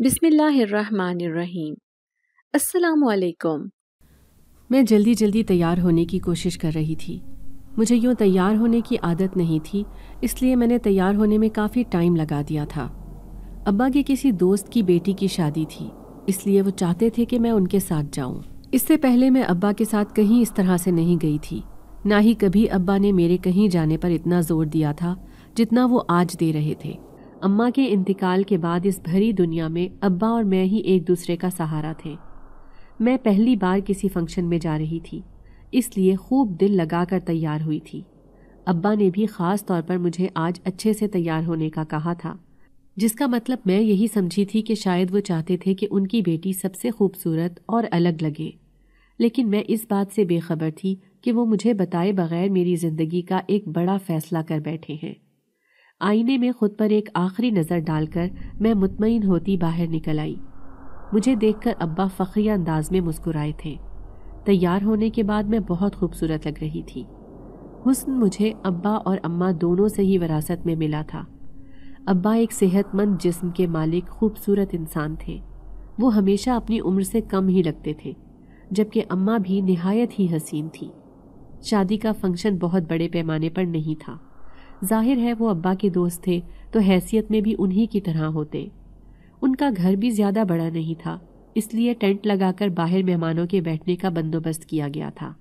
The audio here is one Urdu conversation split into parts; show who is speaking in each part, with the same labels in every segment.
Speaker 1: بسم اللہ الرحمن الرحیم۔ السلام علیکم۔
Speaker 2: میں جلدی جلدی تیار ہونے کی کوشش کر رہی تھی۔ مجھے یوں تیار ہونے کی عادت نہیں تھی، اس لیے میں نے تیار ہونے میں کافی ٹائم لگا دیا تھا۔ ابا کے کسی دوست کی بیٹی کی شادی تھی، اس لیے وہ چاہتے تھے کہ میں ان کے ساتھ جاؤں۔ اس سے پہلے میں ابا کے ساتھ کہیں اس طرح سے نہیں گئی تھی، نہ ہی کبھی ابا نے میرے کہیں جانے پر اتنا زور دیا تھا جتنا وہ آج دے رہے تھے۔ اماں کے انتقال کے بعد اس بھری دنیا میں ابا اور میں ہی ایک دوسرے کا سہارا تھے۔ میں پہلی بار کسی فنکشن میں جا رہی تھی، اس لیے خوب دل لگا کر تیار ہوئی تھی۔ ابا نے بھی خاص طور پر مجھے آج اچھے سے تیار ہونے کا کہا تھا، جس کا مطلب میں یہی سمجھی تھی کہ شاید وہ چاہتے تھے کہ ان کی بیٹی سب سے خوبصورت اور الگ لگے۔ لیکن میں اس بات سے بے خبر تھی کہ وہ مجھے بتائے بغیر میری زندگی کا ایک بڑا فیصلہ کر بیٹھے ہیں۔ آئینے میں خود پر ایک آخری نظر ڈال کر میں مطمئن ہوتی باہر نکل آئی۔ مجھے دیکھ کر ابا فخریہ انداز میں مسکرائے تھے۔ تیار ہونے کے بعد میں بہت خوبصورت لگ رہی تھی۔ حسن مجھے ابا اور اماں دونوں سے ہی وراثت میں ملا تھا۔ ابا ایک صحت مند جسم کے مالک خوبصورت انسان تھے۔ وہ ہمیشہ اپنی عمر سے کم ہی لگتے تھے، جبکہ اماں بھی نہایت ہی حسین تھی۔ شادی کا فنکشن بہت بڑے پیمانے پر نہیں تھا۔ ظاہر ہے وہ ابا کے دوست تھے تو حیثیت میں بھی انہی کی طرح ہوتے۔ ان کا گھر بھی زیادہ بڑا نہیں تھا، اس لیے ٹینٹ لگا کر باہر مہمانوں کے بیٹھنے کا بندوبست کیا گیا تھا۔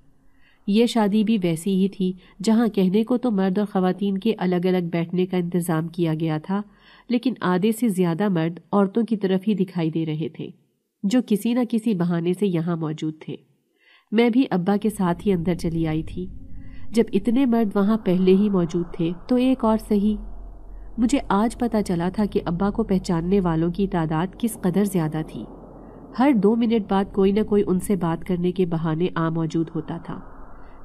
Speaker 2: یہ شادی بھی ویسی ہی تھی جہاں کہنے کو تو مرد اور خواتین کے الگ الگ بیٹھنے کا انتظام کیا گیا تھا، لیکن آدھے سے زیادہ مرد عورتوں کی طرف ہی دکھائی دے رہے تھے، جو کسی نہ کسی بہانے سے یہاں موجود تھے۔ میں بھی ابا کے ساتھ ہی اندر چلی آئی تھی۔ جب اتنے مرد وہاں پہلے ہی موجود تھے تو ایک اور صحیح۔ مجھے آج پتہ چلا تھا کہ ابا کو پہچاننے والوں کی تعداد کس قدر زیادہ تھی۔ ہر 2 منٹ بعد کوئی نہ کوئی ان سے بات کرنے کے بہانے موجود ہوتا تھا،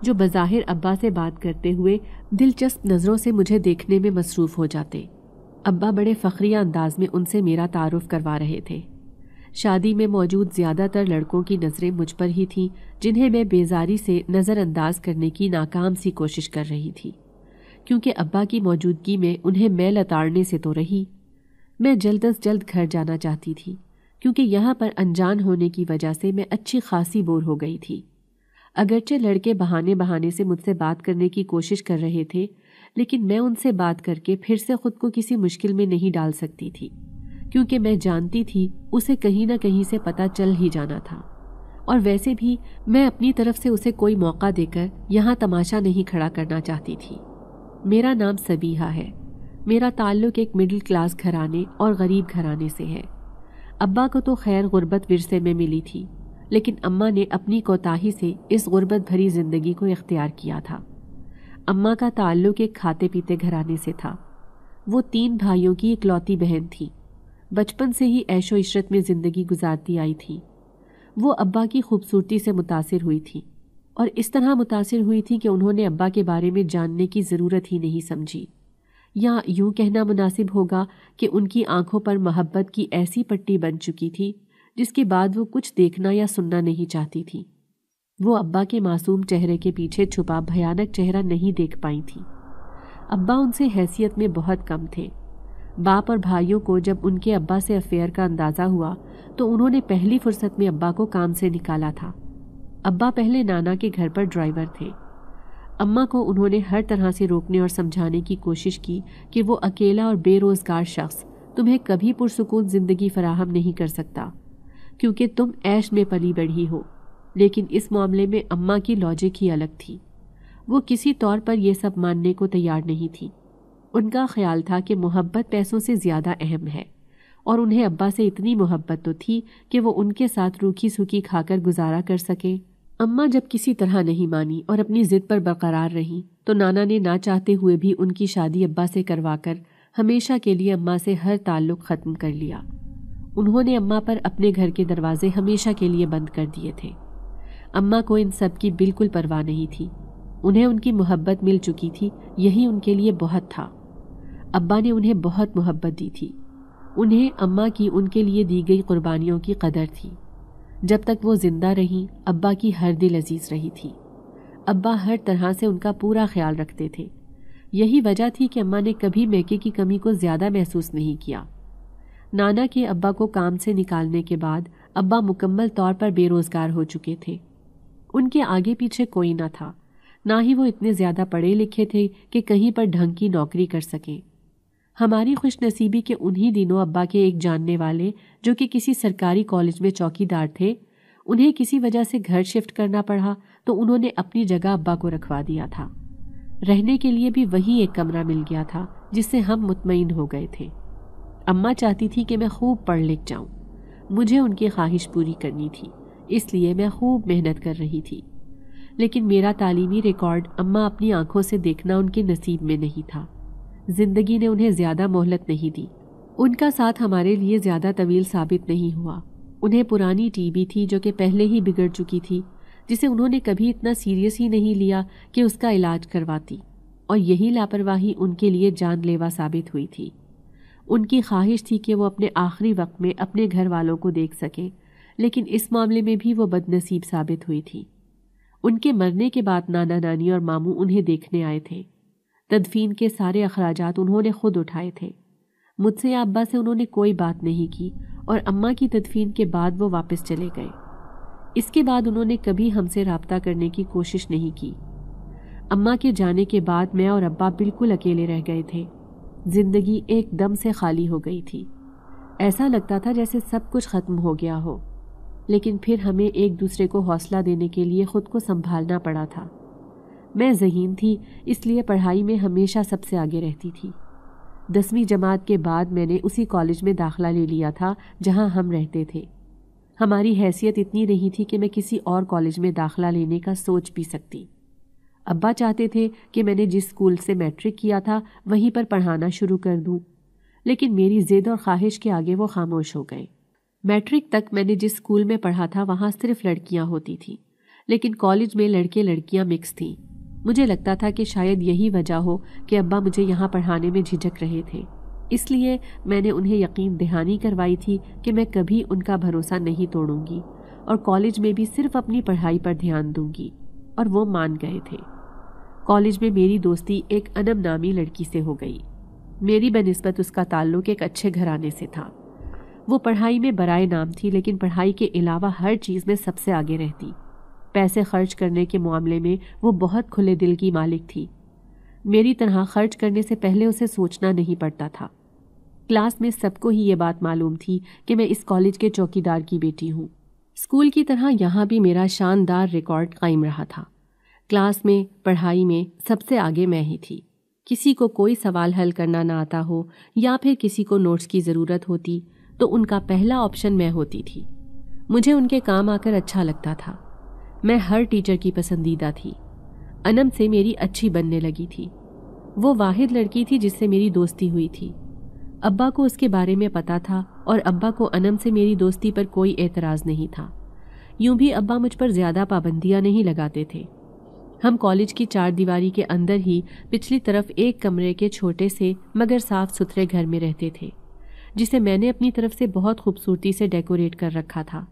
Speaker 2: جو بظاہر ابا سے بات کرتے ہوئے دلچسپ نظروں سے مجھے دیکھنے میں مصروف ہو جاتے۔ ابا بڑے فخریہ انداز میں ان سے میرا تعارف کروا رہے تھے۔ شادی میں موجود زیادہ تر لڑکوں کی نظریں مجھ پر ہی تھیں، جنہیں میں بیزاری سے نظر انداز کرنے کی ناکام سی کوشش کر رہی تھی، کیونکہ ابا کی موجودگی میں انہیں میل اتارنے سے تو رہی۔ میں جلد از جلد گھر جانا چاہتی تھی، کیونکہ یہاں پر انجان ہونے کی وجہ سے میں اچھی خاصی بور ہو گئی تھی۔ اگرچہ لڑکے بہانے سے مجھ سے بات کرنے کی کوشش کر رہے تھے، لیکن میں ان سے بات کر کے پھر سے خود کو کسی مشکل میں نہیں ڈال سکتی تھی، کیونکہ میں جانتی تھی اسے کہیں نہ کہیں سے پتہ چل ہی جانا تھا، اور ویسے بھی میں اپنی طرف سے اسے کوئی موقع دے کر یہاں تماشا نہیں کھڑا کرنا چاہتی تھی۔ میرا نام سبیحہ ہے۔ میرا تعلق ایک مڈل کلاس گھرانے اور غریب گھرانے سے ہے۔ ابا کو تو خیر غربت ورثے میں ملی تھی، لیکن اماں نے اپنی کوتاہی سے اس غربت بھری زندگی کو اختیار کیا تھا۔ اماں کا تعلق ایک کھاتے پیتے گھرانے سے تھا۔ وہ 3 بھائیوں کی اکلوتی بہن تھی، بچپن سے ہی عیش و عشرت میں زندگی گزارتی آئی تھی۔ وہ ابا کی خوبصورتی سے متاثر ہوئی تھی، اور اس طرح متاثر ہوئی تھی کہ انہوں نے ابا کے بارے میں جاننے کی ضرورت ہی نہیں سمجھی، یا یوں کہنا مناسب ہوگا کہ ان کی آنکھوں پر محبت کی ایسی پٹی بن چکی تھی جس کے بعد وہ کچھ دیکھنا یا سننا نہیں چاہتی تھی۔ وہ ابا کے معصوم چہرے کے پیچھے چھپا بھیانک چہرہ نہیں دیکھ پائی تھی۔ ابا ان سے حیثیت میں بہت کم تھے۔ باپ اور بھائیوں کو جب ان کے ابا سے افیئر کا اندازہ ہوا تو انہوں نے پہلی فرصت میں ابا کو کام سے نکالا تھا۔ ابا پہلے نانا کے گھر پر ڈرائیور تھے۔ اماں کو انہوں نے ہر طرح سے روکنے اور سمجھانے کی کوشش کی کہ وہ اکیلا اور بے روزگار شخص تمہیں کبھی پرسکون زندگی فراہم نہیں کر سکتا، کیونکہ تم عیش میں پلی بڑھی ہو۔ لیکن اس معاملے میں اماں کی لاجک ہی الگ تھی۔ وہ کسی طور پر یہ سب ماننے کو تیار نہیں تھی۔ ان کا خیال تھا کہ محبت پیسوں سے زیادہ اہم ہے، اور انہیں ابا سے اتنی محبت تو تھی کہ وہ ان کے ساتھ روکھی سوکھی کھا کر گزارا کر سکیں۔ اماں جب کسی طرح نہیں مانی اور اپنی ضد پر برقرار رہیں تو نانا نے نہ چاہتے ہوئے بھی ان کی شادی ابا سے کروا کر ہمیشہ کے لیے اماں سے ہر تعلق ختم کر لیا۔ انہوں نے اماں پر اپنے گھر کے دروازے ہمیشہ کے لیے بند کر دیے تھے۔ اماں کو ان سب کی بالکل پرواہ نہیں تھی۔ انہیں ان کی محبت مل چکی تھی، یہی ان کے لیے بہت تھا۔ ابا نے انہیں بہت محبت دی تھی۔ انہیں اماں کی ان کے لیے دی گئی قربانیوں کی قدر تھی۔ جب تک وہ زندہ رہیں ابا کی ہر دل عزیز رہی تھی۔ ابا ہر طرح سے ان کا پورا خیال رکھتے تھے۔ یہی وجہ تھی کہ اماں نے کبھی میکے کی کمی کو زیادہ محسوس نہیں کیا۔ نانا کے ابا کو کام سے نکالنے کے بعد ابا مکمل طور پر بے روزگار ہو چکے تھے۔ ان کے آگے پیچھے کوئی نہ تھا، نہ ہی وہ اتنے زیادہ پڑھے لکھے تھے کہ کہیں پر ڈھنگ کی نوکری کر سکیں۔ ہماری خوش نصیبی کے انہی دنوں ابا کے ایک جاننے والے جو کہ کسی سرکاری کالج میں چوکیدار تھے، انہیں کسی وجہ سے گھر شفٹ کرنا پڑا تو انہوں نے اپنی جگہ ابا کو رکھوا دیا تھا۔ رہنے کے لیے بھی وہی ایک کمرہ مل گیا تھا جس سے ہم مطمئن ہو گئے تھے۔ اماں چاہتی تھی کہ میں خوب پڑھ لکھ جاؤں، مجھے ان کی خواہش پوری کرنی تھی، اس لیے میں خوب محنت کر رہی تھی، لیکن میرا تعلیمی ریکارڈ اماں اپنی آنکھوں سے دیکھنا ان کے نصیب میں نہیں تھا۔ زندگی نے انہیں زیادہ مہلت نہیں دی۔ ان کا ساتھ ہمارے لیے زیادہ طویل ثابت نہیں ہوا۔ انہیں پرانی ٹی بی تھی جو کہ پہلے ہی بگڑ چکی تھی، جسے انہوں نے کبھی اتنا سیریس ہی نہیں لیا کہ اس کا علاج کرواتی، اور یہی لاپرواہی ان کے لیے جان لیوا ثابت ہوئی تھی۔ ان کی خواہش تھی کہ وہ اپنے آخری وقت میں اپنے گھر والوں کو دیکھ سکیں، لیکن اس معاملے میں بھی وہ بد نصیب ثابت ہوئی تھی۔ ان کے مرنے کے بعد نانا نانی اور ماموں انہیں دیکھنے آئے تھے۔ تدفین کے سارے اخراجات انہوں نے خود اٹھائے تھے۔ مجھ سے یا ابا سے انہوں نے کوئی بات نہیں کی، اور اماں کی تدفین کے بعد وہ واپس چلے گئے۔ اس کے بعد انہوں نے کبھی ہم سے رابطہ کرنے کی کوشش نہیں کی۔ اماں کے جانے کے بعد میں اور ابا بالکل اکیلے رہ گئے تھے۔ زندگی ایک دم سے خالی ہو گئی تھی۔ ایسا لگتا تھا جیسے سب کچھ ختم ہو گیا ہو، لیکن پھر ہمیں ایک دوسرے کو حوصلہ دینے کے لیے خود کو سنبھالنا پڑا تھا۔ میں ذہین تھی، اس لیے پڑھائی میں ہمیشہ سب سے آگے رہتی تھی۔ 10ویں جماعت کے بعد میں نے اسی کالج میں داخلہ لے لیا تھا جہاں ہم رہتے تھے۔ ہماری حیثیت اتنی نہیں تھی کہ میں کسی اور کالج میں داخلہ لینے کا سوچ بھی سکتی۔ ابا چاہتے تھے کہ میں نے جس اسکول سے میٹرک کیا تھا وہیں پر پڑھانا شروع کر دوں، لیکن میری ضد اور خواہش کے آگے وہ خاموش ہو گئے۔ میٹرک تک میں نے جس اسکول میں پڑھا تھا وہاں صرف لڑکیاں ہوتی تھیں، لیکن کالج میں لڑکے لڑکیاں مکس تھیں۔ مجھے لگتا تھا کہ شاید یہی وجہ ہو کہ ابا مجھے یہاں پڑھانے میں جھجک رہے تھے، اس لیے میں نے انہیں یقین دہانی کروائی تھی کہ میں کبھی ان کا بھروسہ نہیں توڑوں گی اور کالج میں بھی صرف اپنی پڑھائی پر دھیان دوں گی، اور وہ مان گئے تھے۔ کالج میں میری دوستی ایک انم نامی لڑکی سے ہو گئی۔ میری بنسبت اس کا تعلق ایک اچھے گھرانے سے تھا۔ وہ پڑھائی میں برائے نام تھی، لیکن پڑھائی کے علاوہ ہر چیز میں سب سے آگے رہتی۔ پیسے خرچ کرنے کے معاملے میں وہ بہت کھلے دل کی مالک تھی۔ میری طرح خرچ کرنے سے پہلے اسے سوچنا نہیں پڑتا تھا۔ کلاس میں سب کو ہی یہ بات معلوم تھی کہ میں اس کالج کے چوکیدار کی بیٹی ہوں۔ اسکول کی طرح یہاں بھی میرا شاندار ریکارڈ قائم رہا تھا۔ کلاس میں، پڑھائی میں سب سے آگے میں ہی تھی۔ کسی کو کوئی سوال حل کرنا نہ آتا ہو یا پھر کسی کو نوٹس کی ضرورت ہوتی تو ان کا پہلا آپشن میں ہوتی تھی۔ مجھے ان کے کام آ کر اچھا لگتا تھا۔ میں ہر ٹیچر کی پسندیدہ تھی۔ انم سے میری اچھی بننے لگی تھی۔ وہ واحد لڑکی تھی جس سے میری دوستی ہوئی تھی۔ ابا کو اس کے بارے میں پتا تھا، اور ابا کو انم سے میری دوستی پر کوئی اعتراض نہیں تھا۔ یوں بھی ابا مجھ پر زیادہ پابندیاں نہیں لگاتے تھے۔ ہم کالج کی 4 دیواری کے اندر ہی پچھلی طرف ایک کمرے کے چھوٹے سے مگر صاف ستھرے گھر میں رہتے تھے، جسے میں نے اپنی طرف سے بہت خوبصورتی سے ڈیکوریٹ کر رکھا تھا۔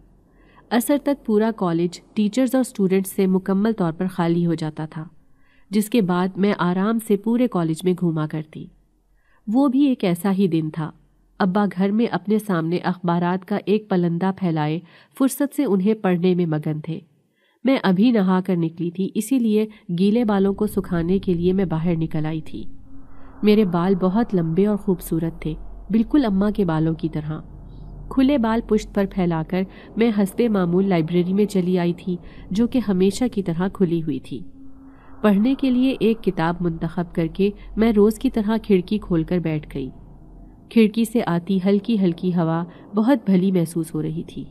Speaker 2: عصر تک پورا کالج ٹیچرز اور سٹوڈنٹس سے مکمل طور پر خالی ہو جاتا تھا، جس کے بعد میں آرام سے پورے کالج میں گھوما کرتی۔ وہ بھی ایک ایسا ہی دن تھا۔ ابا گھر میں اپنے سامنے اخبارات کا ایک پلندہ پھیلائے فرصت سے انہیں پڑھنے میں مگن تھے۔ میں ابھی نہا کر نکلی تھی، اسی لیے گیلے بالوں کو سکھانے کے لیے میں باہر نکل آئی تھی۔ میرے بال بہت لمبے اور خوبصورت تھے، بالکل اماں کے بالوں کی طرح۔ کھلے بال پشت پر پھیلا کر میں حسب معمول لائبریری میں چلی آئی تھی، جو کہ ہمیشہ کی طرح کھلی ہوئی تھی۔ پڑھنے کے لیے ایک کتاب منتخب کر کے میں روز کی طرح کھڑکی کھول کر بیٹھ گئی۔ کھڑکی سے آتی ہلکی ہلکی ہوا بہت بھلی محسوس ہو رہی تھی۔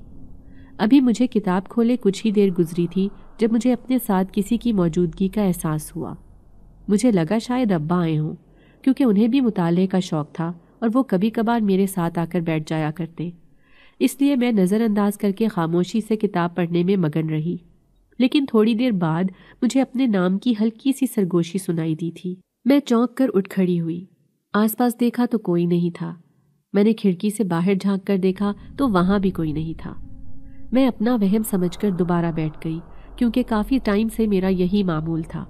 Speaker 2: ابھی مجھے کتاب کھولے کچھ ہی دیر گزری تھی جب مجھے اپنے ساتھ کسی کی موجودگی کا احساس ہوا۔ مجھے لگا شاید ابا آئے ہوں، کیونکہ انہیں بھی مطالعے کا شوق تھا اور وہ کبھی کبھار میرے ساتھ آ کر بیٹھ جایا کرتے۔ اس لیے میں نظر انداز کر کے خاموشی سے کتاب پڑھنے میں مگن رہی، لیکن تھوڑی دیر بعد مجھے اپنے نام کی ہلکی سی سرگوشی سنائی دی تھی۔ میں چونک کر اٹھ کھڑی ہوئی۔ آس پاس دیکھا تو کوئی نہیں تھا۔ میں نے کھڑکی سے باہر جھانک کر دیکھا تو وہاں بھی کوئی نہیں تھا۔ میں اپنا وہم سمجھ کر دوبارہ بیٹھ گئی، کیونکہ کافی ٹائم سے میرا یہی معمول تھا۔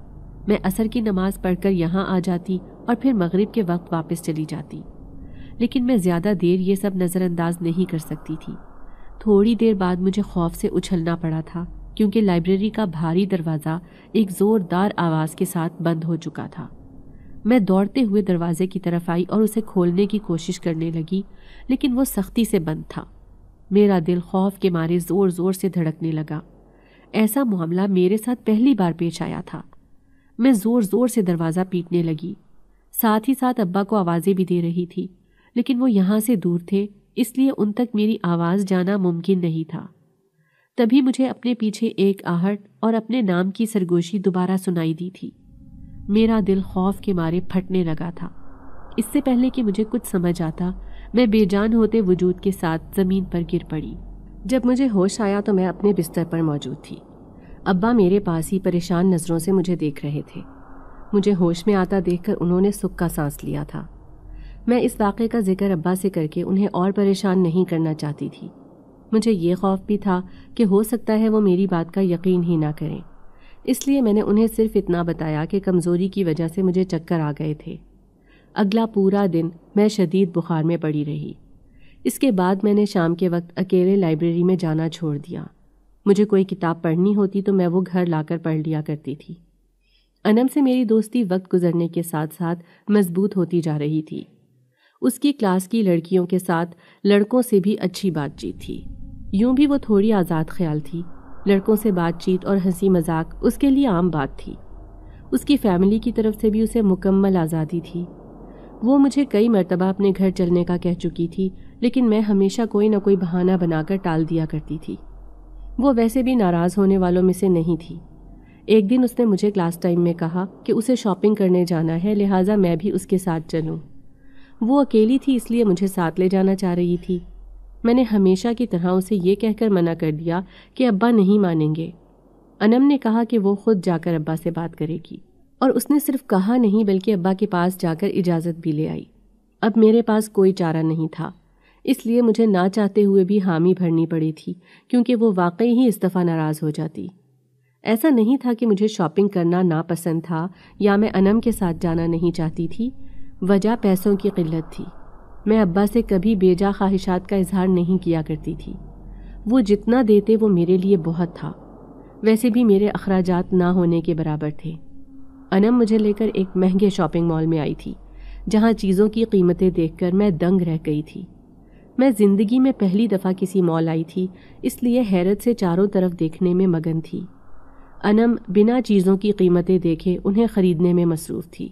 Speaker 2: میں عصر کی نماز پڑھ کر یہاں آ جاتی اور پھر مغرب کے وقت واپس چلی جاتی، لیکن میں زیادہ دیر یہ سب نظر انداز نہیں کر سکتی تھی۔ تھوڑی دیر بعد مجھے خوف سے اچھلنا پڑا تھا کیونکہ لائبریری کا بھاری دروازہ ایک زوردار آواز کے ساتھ بند ہو چکا تھا۔ میں دوڑتے ہوئے دروازے کی طرف آئی اور اسے کھولنے کی کوشش کرنے لگی، لیکن وہ سختی سے بند تھا۔ میرا دل خوف کے مارے زور زور سے دھڑکنے لگا۔ ایسا معاملہ میرے ساتھ پہلی بار پیش آیا تھا۔ میں زور زور سے دروازہ پیٹنے لگی، ساتھ ہی ساتھ ابا کو آوازیں بھی دے رہی تھی، لیکن وہ یہاں سے دور تھے، اس لیے ان تک میری آواز جانا ممکن نہیں تھا۔ تبھی مجھے اپنے پیچھے ایک آہٹ اور اپنے نام کی سرگوشی دوبارہ سنائی دی تھی۔ میرا دل خوف کے مارے پھٹنے لگا تھا۔ اس سے پہلے کہ مجھے کچھ سمجھ آتا، میں بے جان ہوتے وجود کے ساتھ زمین پر گر پڑی۔ جب مجھے ہوش آیا تو میں اپنے بستر پر موجود تھی۔ ابا میرے پاس ہی پریشان نظروں سے مجھے دیکھ رہے تھے۔ مجھے ہوش میں آتا دیکھ کر انہوں نے سکھ کا سانس لیا تھا۔ میں اس واقعے کا ذکر ابا سے کر کے انہیں اور پریشان نہیں کرنا چاہتی تھی۔ مجھے یہ خوف بھی تھا کہ ہو سکتا ہے وہ میری بات کا یقین ہی نہ کریں، اس لیے میں نے انہیں صرف اتنا بتایا کہ کمزوری کی وجہ سے مجھے چکر آ گئے تھے۔ اگلا پورا دن میں شدید بخار میں پڑی رہی۔ اس کے بعد میں نے شام کے وقت اکیلے لائبریری میں جانا چھوڑ دیا۔ مجھے کوئی کتاب پڑھنی ہوتی تو میں وہ گھر لا کر پڑھ لیا کرتی تھی۔ انم سے میری دوستی وقت گزرنے کے ساتھ ساتھ مضبوط ہوتی جا رہی تھی۔ اس کی کلاس کی لڑکیوں کے ساتھ لڑکوں سے بھی اچھی بات چیت تھی۔ یوں بھی وہ تھوڑی آزاد خیال تھی۔ لڑکوں سے بات چیت اور ہنسی مذاق اس کے لیے عام بات تھی۔ اس کی فیملی کی طرف سے بھی اسے مکمل آزادی تھی۔ وہ مجھے کئی مرتبہ اپنے گھر چلنے کا کہہ چکی تھی، لیکن میں ہمیشہ کوئی نہ کوئی بہانہ بنا کر ٹال دیا کرتی تھی۔ وہ ویسے بھی ناراض ہونے والوں میں سے نہیں تھی۔ ایک دن اس نے مجھے کلاس ٹائم میں کہا کہ اسے شاپنگ کرنے جانا ہے، لہٰذا میں بھی اس کے ساتھ چلوں۔ وہ اکیلی تھی اس لیے مجھے ساتھ لے جانا چاہ رہی تھی۔ میں نے ہمیشہ کی طرح اسے یہ کہہ کر منع کر دیا کہ ابا نہیں مانیں گے۔ انم نے کہا کہ وہ خود جا کر ابا سے بات کرے گی، اور اس نے صرف کہا نہیں بلکہ ابا کے پاس جا کر اجازت بھی لے آئی۔ اب میرے پاس کوئی چارہ نہیں تھا، اس لیے مجھے نہ چاہتے ہوئے بھی حامی بھرنی پڑی تھی، کیونکہ وہ واقعی ہی اس دفعہ ناراض ہو جاتی۔ ایسا نہیں تھا کہ مجھے شاپنگ کرنا ناپسند تھا یا میں انم کے ساتھ جانا نہیں چاہتی تھی، وجہ پیسوں کی قلت تھی۔ میں ابا سے کبھی بے جا خواہشات کا اظہار نہیں کیا کرتی تھی۔ وہ جتنا دیتے وہ میرے لیے بہت تھا، ویسے بھی میرے اخراجات نہ ہونے کے برابر تھے۔ انم مجھے لے کر ایک مہنگے شاپنگ مال میں آئی تھی، جہاں چیزوں کی قیمتیں دیکھ کر میں دنگ رہ گئی تھی۔ میں زندگی میں پہلی دفعہ کسی مال آئی تھی، اس لیے حیرت سے چاروں طرف دیکھنے میں مگن تھی۔ انم بنا چیزوں کی قیمتیں دیکھے انہیں خریدنے میں مصروف تھی۔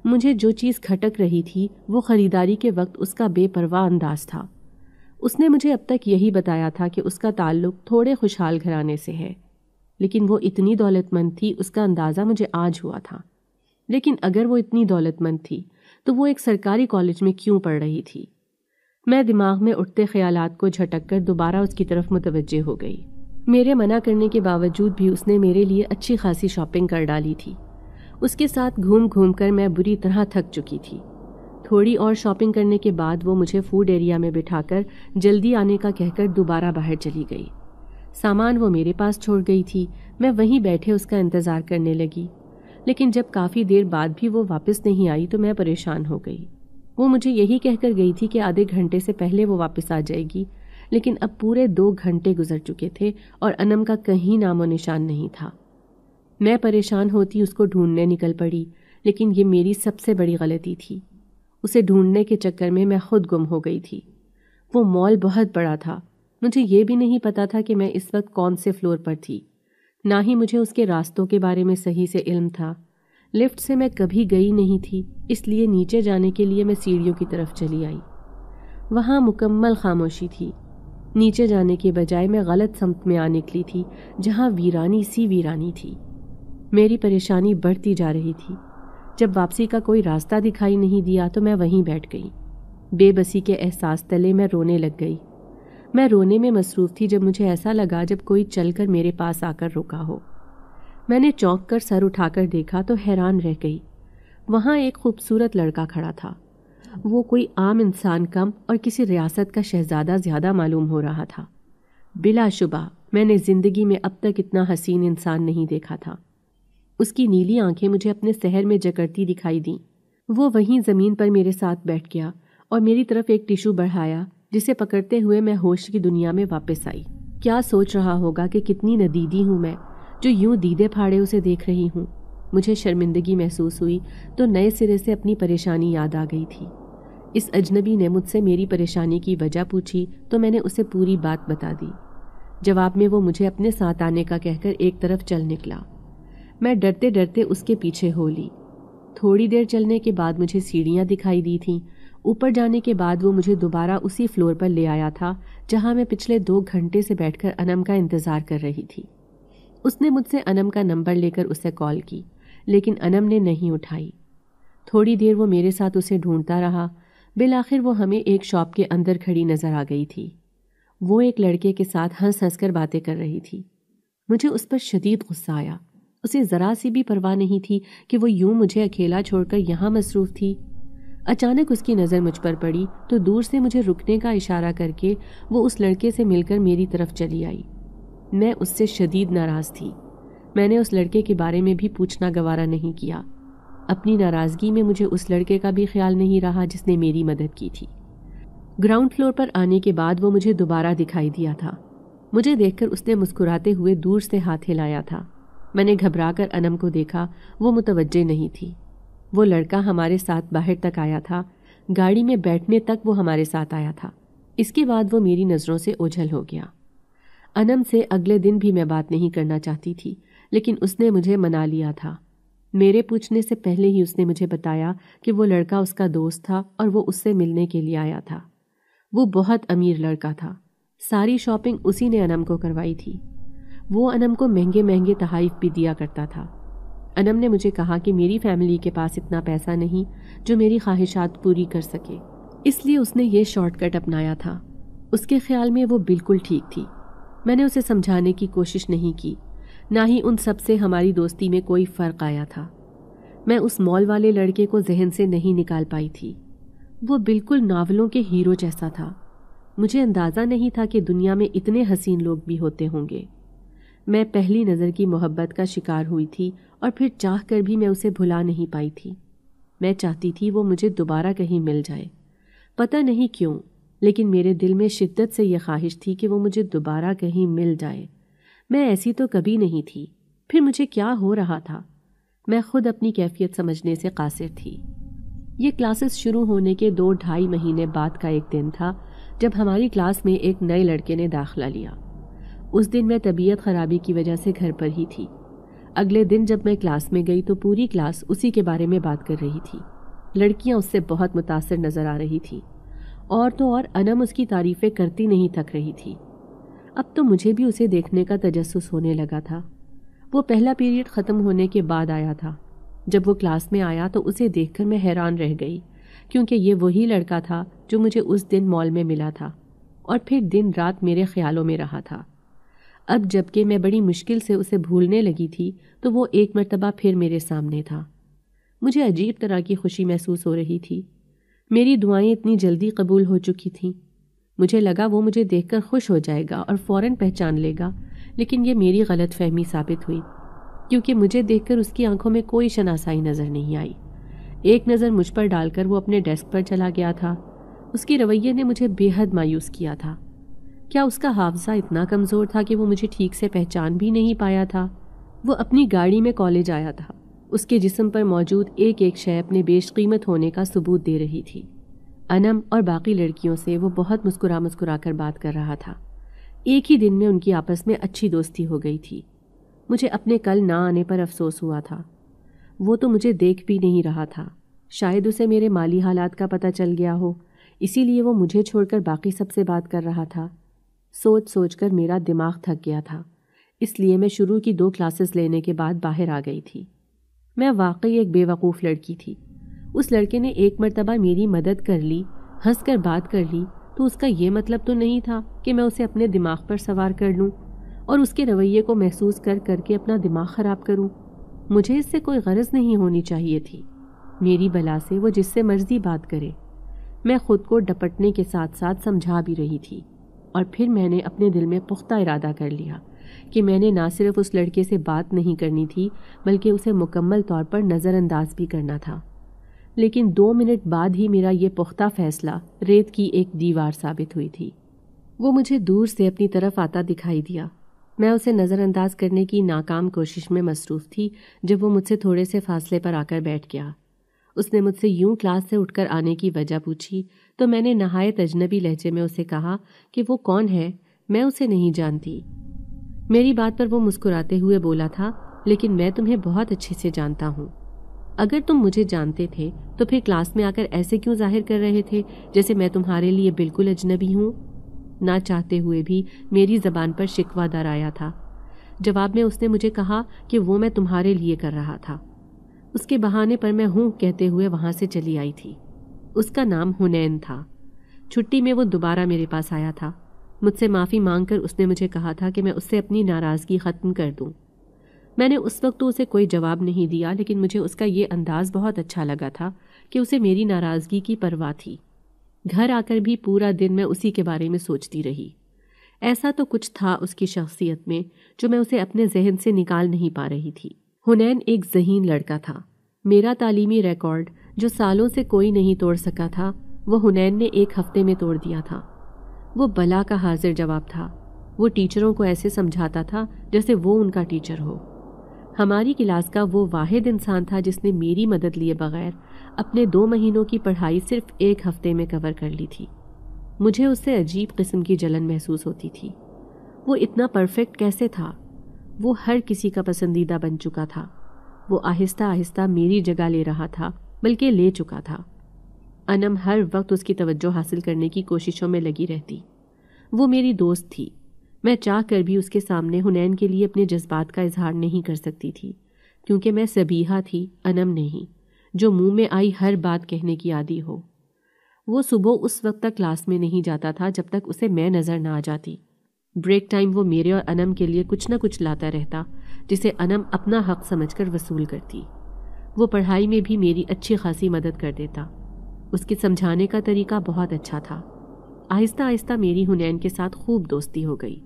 Speaker 2: مجھے جو چیز کھٹک رہی تھی وہ خریداری کے وقت اس کا بے پرواہ انداز تھا۔ اس نے مجھے اب تک یہی بتایا تھا کہ اس کا تعلق تھوڑے خوشحال گھرانے سے ہے، لیکن وہ اتنی دولت مند تھی، اس کا اندازہ مجھے آج ہوا تھا۔ لیکن اگر وہ اتنی دولت مند تھی تو وہ ایک سرکاری کالج میں کیوں پڑھ رہی تھی؟ میں دماغ میں اٹھتے خیالات کو جھٹک کر دوبارہ اس کی طرف متوجہ ہو گئی۔ میرے منع کرنے کے باوجود بھی اس نے میرے لیے اچھی خاصی شاپنگ کر ڈالی تھی۔ اس کے ساتھ گھوم گھوم کر میں بری طرح تھک چکی تھی۔ تھوڑی اور شاپنگ کرنے کے بعد وہ مجھے فوڈ ایریا میں بٹھا کر جلدی آنے کا کہہ کر دوبارہ باہر چلی گئی۔ سامان وہ میرے پاس چھوڑ گئی تھی، میں وہیں بیٹھے اس کا انتظار کرنے لگی، لیکن جب کافی دیر بعد بھی وہ واپس نہیں آئی تو میں پریشان ہو گئی۔ وہ مجھے یہی کہہ کر گئی تھی کہ آدھے گھنٹے سے پہلے وہ واپس آ جائے گی، لیکن اب پورے 2 گھنٹے گزر چکے تھے اور انم کا کہیں نام و نشان نہیں تھا۔ میں پریشان ہوتی اس کو ڈھونڈنے نکل پڑی، لیکن یہ میری سب سے بڑی غلطی تھی۔ اسے ڈھونڈنے کے چکر میں میں خود گم ہو گئی تھی۔ وہ مال بہت بڑا تھا، مجھے یہ بھی نہیں پتا تھا کہ میں اس وقت کون سے فلور پر تھی، نہ ہی مجھے اس کے راستوں کے بارے میں صحیح سے علم تھا۔ لفٹ سے میں کبھی گئی نہیں تھی، اس لیے نیچے جانے کے لیے میں سیڑھیوں کی طرف چلی آئی۔ وہاں مکمل خاموشی تھی۔ نیچے جانے کے بجائے میں غلط سمت میں آ نکلی تھی، جہاں ویرانی سی ویرانی تھی۔ میری پریشانی بڑھتی جا رہی تھی۔ جب واپسی کا کوئی راستہ دکھائی نہیں دیا تو میں وہیں بیٹھ گئی۔ بے بسی کے احساس تلے میں رونے لگ گئی۔ میں رونے میں مصروف تھی جب مجھے ایسا لگا جب کوئی چل کر میرے پاس آ کر رکا ہو۔ میں نے چونک کر سر اٹھا کر دیکھا تو حیران رہ گئی۔ وہاں ایک خوبصورت لڑکا کھڑا تھا۔ وہ کوئی عام انسان کم اور کسی ریاست کا شہزادہ زیادہ معلوم ہو رہا تھا۔ بلا شبہ میں نے زندگی میں اب تک اتنا حسین انسان نہیں دیکھا تھا۔ اس کی نیلی آنکھیں مجھے اپنے سحر میں جکڑتی دکھائی دیں۔ وہ وہیں زمین پر میرے ساتھ بیٹھ گیا اور میری طرف ایک ٹیشو بڑھایا جسے پکڑتے ہوئے میں ہوش کی دنیا میں واپس آئی۔ کیا سوچ رہا ہوگا کہ کتنی ندیدی ہوں میں جو یوں دیدے پھاڑے اسے دیکھ رہی ہوں۔ مجھے شرمندگی محسوس ہوئی تو نئے سرے سے اپنی پریشانی یاد آ گئی تھی۔ اس اجنبی نے مجھ سے میری پریشانی کی وجہ پوچھی تو میں نے اسے پوری بات بتا دی۔ جواب میں وہ مجھے اپنے ساتھ آنے کا کہہ کر ایک طرف چل نکلا۔ میں ڈرتے ڈرتے اس کے پیچھے ہو لی۔ تھوڑی دیر چلنے کے بعد مجھے سیڑھیاں دکھائی دی تھیں۔ اوپر جانے کے بعد وہ مجھے دوبارہ اسی فلور پر لے آیا تھا جہاں میں پچھلے 2 گھنٹے سے بیٹھ کر انم کا انتظار کر رہی تھی۔ اس نے مجھ سے انم کا نمبر لے کر اسے کال کی، لیکن انم نے نہیں اٹھائی۔ تھوڑی دیر وہ میرے ساتھ اسے ڈھونڈتا رہا۔ بالآخر وہ ہمیں ایک شاپ کے اندر کھڑی نظر آ گئی تھی۔ وہ ایک لڑکے کے ساتھ ہنس ہنس کر باتیں کر رہی تھی۔ مجھے اس پر شدید غصہ آیا۔ اسے ذرا سی بھی پرواہ نہیں تھی کہ وہ یوں مجھے اکیلا چھوڑ کر یہاں مصروف تھی۔ اچانک اس کی نظر مجھ پر پڑی تو دور سے مجھے رکنے کا اشارہ کر کے وہ اس لڑکے سے مل کر میری طرف چلی آئی۔ میں اس سے شدید ناراض تھی۔ میں نے اس لڑکے کے بارے میں بھی پوچھنا گوارا نہیں کیا۔ اپنی ناراضگی میں مجھے اس لڑکے کا بھی خیال نہیں رہا جس نے میری مدد کی تھی۔ گراؤنڈ فلور پر آنے کے بعد وہ مجھے دوبارہ دکھائی دیا تھا۔ مجھے دیکھ کر اس نے مسکراتے ہوئے دور سے ہاتھ ہلایا تھا۔ میں نے گھبرا کر انم کو دیکھا، وہ متوجہ نہیں تھی۔ وہ لڑکا ہمارے ساتھ باہر تک آیا تھا، گاڑی میں بیٹھنے تک وہ ہمارے ساتھ آیا تھا۔ اس کے بعد وہ میری نظروں سے اوجھل ہو گیا۔ انم سے اگلے دن بھی میں بات نہیں کرنا چاہتی تھی، لیکن اس نے مجھے منا لیا تھا۔ میرے پوچھنے سے پہلے ہی اس نے مجھے بتایا کہ وہ لڑکا اس کا دوست تھا اور وہ اس سے ملنے کے لیے آیا تھا۔ وہ بہت امیر لڑکا تھا۔ ساری شاپنگ اسی نے انم کو کروائی تھی۔ وہ انم کو مہنگے مہنگے تحائف بھی دیا کرتا تھا۔ انم نے مجھے کہا کہ میری فیملی کے پاس اتنا پیسہ نہیں جو میری خواہشات پوری کر سکے، اس لیے اس نے یہ شارٹ کٹ اپنایا تھا۔ اس کے خیال میں وہ بالکل ٹھیک تھی۔ میں نے اسے سمجھانے کی کوشش نہیں کی، نہ ہی ان سب سے ہماری دوستی میں کوئی فرق آیا تھا۔ میں اس مال والے لڑکے کو ذہن سے نہیں نکال پائی تھی۔ وہ بالکل ناولوں کے ہیرو جیسا تھا۔ مجھے اندازہ نہیں تھا کہ دنیا میں اتنے حسین لوگ بھی ہوتے ہوں گے۔ میں پہلی نظر کی محبت کا شکار ہوئی تھی اور پھر چاہ کر بھی میں اسے بھلا نہیں پائی تھی۔ میں چاہتی تھی وہ مجھے دوبارہ کہیں مل جائے۔ پتہ نہیں کیوں، لیکن میرے دل میں شدت سے یہ خواہش تھی کہ وہ مجھے دوبارہ کہیں مل جائے۔ میں ایسی تو کبھی نہیں تھی، پھر مجھے کیا ہو رہا تھا؟ میں خود اپنی کیفیت سمجھنے سے قاصر تھی۔ یہ کلاسز شروع ہونے کے 2-2.5 مہینے بعد کا ایک دن تھا جب ہماری کلاس میں ایک نئے لڑکے نے داخلہ لیا۔ اس دن میں طبیعت خرابی کی وجہ سے گھر پر ہی تھی۔ اگلے دن جب میں کلاس میں گئی تو پوری کلاس اسی کے بارے میں بات کر رہی تھی۔ لڑکیاں اس سے بہت متاثر نظر آ رہی تھی، اور تو اور انم اس کی تعریفیں کرتی نہیں تھک رہی تھی۔ اب تو مجھے بھی اسے دیکھنے کا تجسس ہونے لگا تھا۔ وہ پہلا پیریڈ ختم ہونے کے بعد آیا تھا۔ جب وہ کلاس میں آیا تو اسے دیکھ کر میں حیران رہ گئی، کیونکہ یہ وہی لڑکا تھا جو مجھے اس دن مال میں ملا تھا اور پھر دن رات میرے خیالوں میں رہا تھا۔ اب جب کہ میں بڑی مشکل سے اسے بھولنے لگی تھی تو وہ ایک مرتبہ پھر میرے سامنے تھا۔ مجھے عجیب طرح کی خوشی محسوس ہو رہی تھی۔ میری دعائیں اتنی جلدی قبول ہو چکی تھیں۔ مجھے لگا وہ مجھے دیکھ کر خوش ہو جائے گا اور فوراً پہچان لے گا، لیکن یہ میری غلط فہمی ثابت ہوئی، کیونکہ مجھے دیکھ کر اس کی آنکھوں میں کوئی شناسائی نظر نہیں آئی۔ ایک نظر مجھ پر ڈال کر وہ اپنے ڈیسک پر چلا گیا تھا۔ اس کی رویے نے مجھے بے حد مایوس کیا تھا۔ کیا اس کا حافظہ اتنا کمزور تھا کہ وہ مجھے ٹھیک سے پہچان بھی نہیں پایا تھا؟ وہ اپنی گاڑی میں کالج آیا تھا۔ اس کے جسم پر موجود ایک ایک شے اپنے بیش قیمت ہونے کا ثبوت دے رہی تھی۔ انم اور باقی لڑکیوں سے وہ بہت مسکرا کر بات کر رہا تھا۔ ایک ہی دن میں ان کی آپس میں اچھی دوستی ہو گئی تھی۔ مجھے اپنے کل نہ آنے پر افسوس ہوا تھا۔ وہ تو مجھے دیکھ بھی نہیں رہا تھا۔ شاید اسے میرے مالی حالات کا پتہ چل گیا ہو، اسی لیے وہ مجھے چھوڑ کر باقی سب سے بات کر رہا تھا۔ سوچ سوچ کر میرا دماغ تھک گیا تھا، اس لیے میں شروع کی 2 کلاسز لینے کے بعد باہر آ گئی تھی۔ میں واقعی ایک بے وقوف لڑکی تھی۔ اس لڑکے نے ایک مرتبہ میری مدد کر لی، ہنس کر بات کر لی، تو اس کا یہ مطلب تو نہیں تھا کہ میں اسے اپنے دماغ پر سوار کر لوں اور اس کے رویے کو محسوس کر کر کے اپنا دماغ خراب کروں۔ مجھے اس سے کوئی غرض نہیں ہونی چاہیے تھی۔ میری بلا سے وہ جس سے مرضی بات کرے۔ میں خود کو ڈپٹنے کے ساتھ ساتھ سمجھا بھی رہی تھی، اور پھر میں نے اپنے دل میں پختہ ارادہ کر لیا کہ میں نے نہ صرف اس لڑکے سے بات نہیں کرنی تھی بلکہ اسے مکمل طور پر نظر انداز بھی کرنا تھا۔ لیکن 2 منٹ بعد ہی میرا یہ پختہ فیصلہ ریت کی ایک دیوار ثابت ہوئی تھی۔ وہ مجھے دور سے اپنی طرف آتا دکھائی دیا۔ میں اسے نظر انداز کرنے کی ناکام کوشش میں مصروف تھی جب وہ مجھ سے تھوڑے سے فاصلے پر آ کر بیٹھ گیا۔ اس نے مجھ سے یوں کلاس سے اٹھ کر آنے کی وجہ پوچھی تو میں نے نہایت اجنبی لہجے میں اسے کہا کہ وہ کون ہے، میں اسے نہیں جانتی۔ میری بات پر وہ مسکراتے ہوئے بولا تھا، لیکن میں تمہیں بہت اچھے سے جانتا ہوں۔ اگر تم مجھے جانتے تھے تو پھر کلاس میں آ کر ایسے کیوں ظاہر کر رہے تھے جیسے میں تمہارے لیے بالکل اجنبی ہوں؟ نہ چاہتے ہوئے بھی میری زبان پر شکوہ در آیا تھا۔ جواب میں اس نے مجھے کہا کہ وہ میں تمہارے لیے کر رہا تھا۔ اس کے بہانے پر میں ہوں کہتے ہوئے وہاں سے چلی آئی تھی۔ اس کا نام حنین تھا۔ چھٹی میں وہ دوبارہ میرے پاس آیا تھا۔ مجھ سے معافی مانگ کر اس نے مجھے کہا تھا کہ میں اس سے اپنی ناراضگی ختم کر دوں۔ میں نے اس وقت تو اسے کوئی جواب نہیں دیا، لیکن مجھے اس کا یہ انداز بہت اچھا لگا تھا کہ اسے میری ناراضگی کی پرواہ تھی۔ گھر آ کر بھی پورا دن میں اسی کے بارے میں سوچتی رہی۔ ایسا تو کچھ تھا اس کی شخصیت میں جو میں اسے اپنے ذہن سے نکال نہیں پا رہی تھی۔ حنین ایک ذہین لڑکا تھا۔ میرا تعلیمی ریکارڈ جو سالوں سے کوئی نہیں توڑ سکا تھا، وہ حنین نے ایک ہفتے میں توڑ دیا تھا۔ وہ بلا کا حاضر جواب تھا۔ وہ ٹیچروں کو ایسے سمجھاتا تھا جیسے وہ ان کا ٹیچر ہو۔ ہماری کلاس کا وہ واحد انسان تھا جس نے میری مدد لیے بغیر اپنے 2 مہینوں کی پڑھائی صرف 1 ہفتے میں کور کر لی تھی۔ مجھے اس سے عجیب قسم کی جلن محسوس ہوتی تھی۔ وہ اتنا پرفیکٹ کیسے تھا؟ وہ ہر کسی کا پسندیدہ بن چکا تھا۔ وہ آہستہ آہستہ میری جگہ لے رہا تھا، بلکہ لے چکا تھا۔ انم ہر وقت اس کی توجہ حاصل کرنے کی کوششوں میں لگی رہتی۔ وہ میری دوست تھی۔ میں چاہ کر بھی اس کے سامنے حنین کے لیے اپنے جذبات کا اظہار نہیں کر سکتی تھی، کیونکہ میں سبیحہ تھی، انم نہیں، جو منہ میں آئی ہر بات کہنے کی عادی ہو۔ وہ صبح اس وقت تک کلاس میں نہیں جاتا تھا جب تک اسے میں نظر نہ آ جاتی۔ بریک ٹائم وہ میرے اور انم کے لیے کچھ نہ کچھ لاتا رہتا، جسے انم اپنا حق سمجھ کر وصول کرتی۔ وہ پڑھائی میں بھی میری اچھی خاصی مدد کر دیتا۔ اس کے سمجھانے کا طریقہ بہت اچھا تھا۔ آہستہ آہستہ میری حنین کے ساتھ خوب دوستی ہو گئی۔